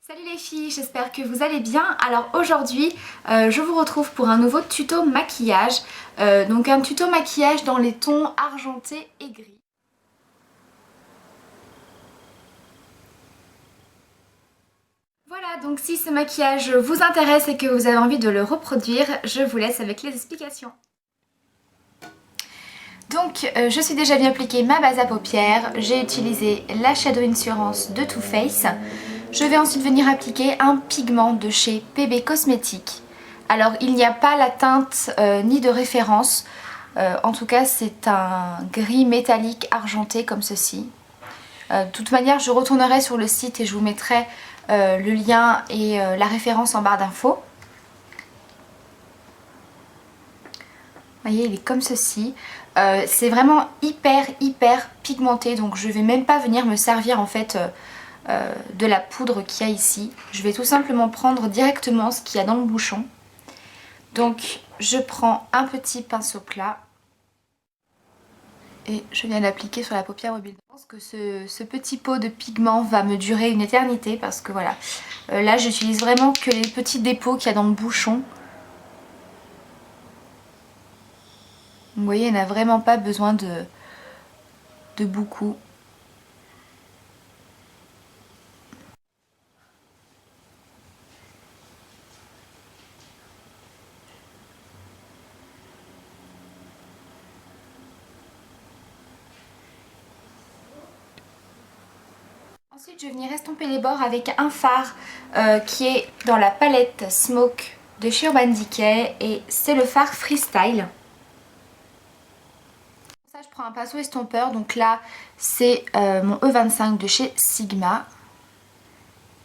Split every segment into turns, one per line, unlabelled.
Salut les filles, j'espère que vous allez bien. Alors aujourd'hui, je vous retrouve pour un nouveau tuto maquillage. Donc un tuto maquillage dans les tons argentés et gris. Voilà, donc si ce maquillage vous intéresse et que vous avez envie de le reproduire, je vous laisse avec les explications. Donc je suis déjà bien appliqué ma base à paupières, j'ai utilisé la Shadow Insurance de Too Faced. Je vais ensuite venir appliquer un pigment de chez PB Cosmetics. Alors il n'y a pas la teinte ni de référence, en tout cas c'est un gris métallique argenté comme ceci. De toute manière je retournerai sur le site et je vous mettrai le lien et la référence en barre d'infos. Vous voyez, il est comme ceci. C'est vraiment hyper pigmenté, donc je vais même pas venir me servir en fait de la poudre qu'il y a ici. Je vais tout simplement prendre directement ce qu'il y a dans le bouchon. Donc je prends un petit pinceau plat et je viens l'appliquer sur la paupière mobile. Je pense que ce petit pot de pigment va me durer une éternité parce que voilà, là j'utilise vraiment que les petits dépôts qu'il y a dans le bouchon. Vous voyez, il n'a vraiment pas besoin de beaucoup. Ensuite, je vais venir estomper les bords avec un fard qui est dans la palette Smoke de chez Urban Decay et c'est le fard Freestyle. Pour ça, je prends un pinceau estompeur, donc là c'est mon E25 de chez Sigma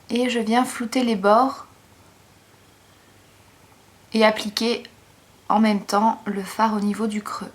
et je viens flouter les bords et appliquer en même temps le fard au niveau du creux.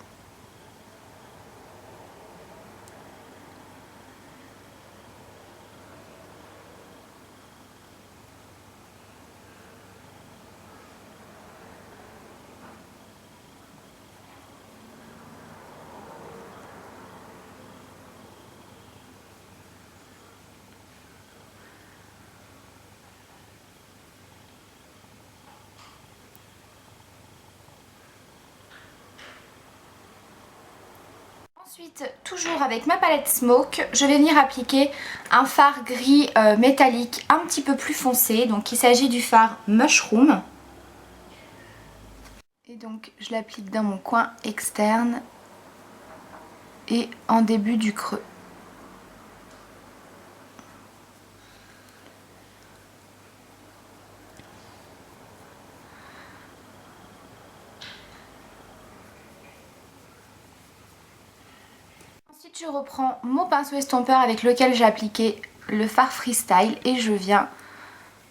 Ensuite, toujours avec ma palette Smoke, je vais venir appliquer un fard gris métallique un petit peu plus foncé. Donc il s'agit du fard Mushroom. Et donc je l'applique dans mon coin externe et en début du creux. Ensuite je reprends mon pinceau estompeur avec lequel j'ai appliqué le fard Freestyle et je viens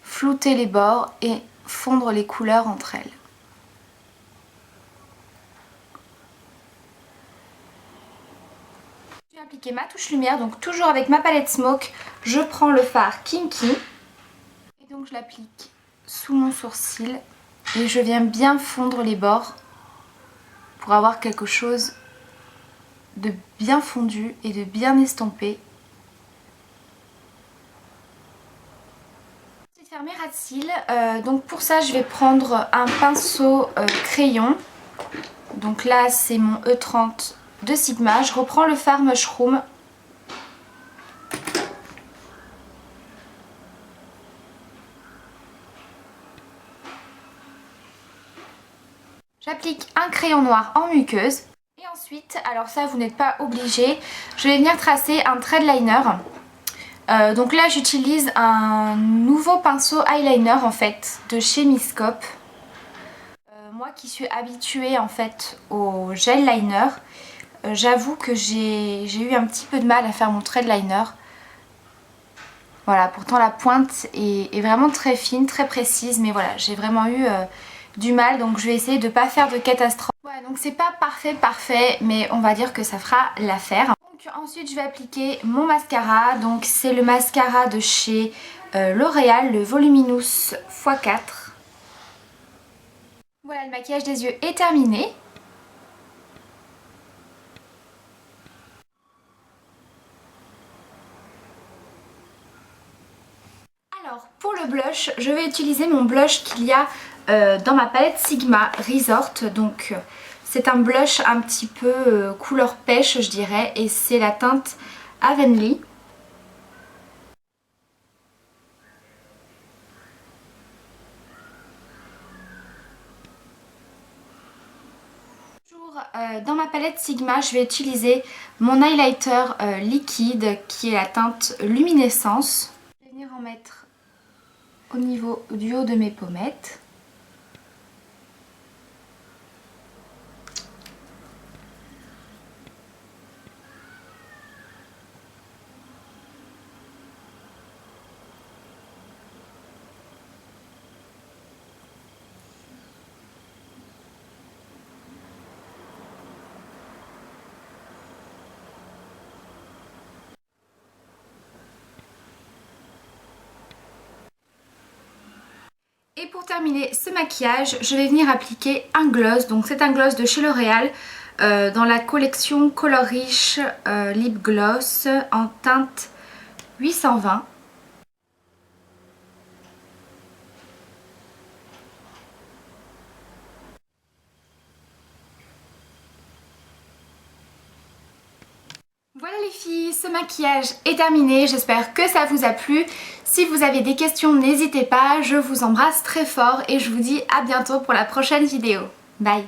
flouter les bords et fondre les couleurs entre elles. Je vais appliquer ma touche lumière, donc toujours avec ma palette Smoke, je prends le fard Kinky et donc je l'applique sous mon sourcil et je viens bien fondre les bords pour avoir quelque chose de bien fondu et de bien estompé. Ensuite faire mes ras de cils, donc pour ça je vais prendre un pinceau crayon. Donc là c'est mon E30 de Sigma, je reprends le fard Mushroom. J'applique un crayon noir en muqueuse. Et ensuite, alors ça vous n'êtes pas obligé, je vais venir tracer un thread liner. Donc là j'utilise un nouveau pinceau eyeliner en fait de chez Miscope. Moi qui suis habituée en fait au gel liner, j'avoue que j'ai eu un petit peu de mal à faire mon thread liner. Voilà, pourtant la pointe est vraiment très fine, très précise, mais voilà, j'ai vraiment eu du mal, donc je vais essayer de ne pas faire de catastrophe. Voilà, donc c'est pas parfait, mais on va dire que ça fera l'affaire. Donc ensuite je vais appliquer mon mascara, donc c'est le mascara de chez L'Oréal, le Voluminous x4. Voilà, le maquillage des yeux est terminé. Alors pour Pour le blush, je vais utiliser mon blush qu'il y a dans ma palette Sigma Resort. Donc c'est un blush un petit peu couleur pêche je dirais, et c'est la teinte Avonlea. Dans ma palette Sigma, je vais utiliser mon highlighter liquide qui est la teinte Luminescence. Je vais venir en mettre au niveau du haut de mes pommettes. Et pour terminer ce maquillage, je vais venir appliquer un gloss. Donc c'est un gloss de chez L'Oréal dans la collection Color Riche Lip Gloss en teinte 820. Voilà les filles, ce maquillage est terminé, j'espère que ça vous a plu. Si vous avez des questions, n'hésitez pas, je vous embrasse très fort et je vous dis à bientôt pour la prochaine vidéo. Bye!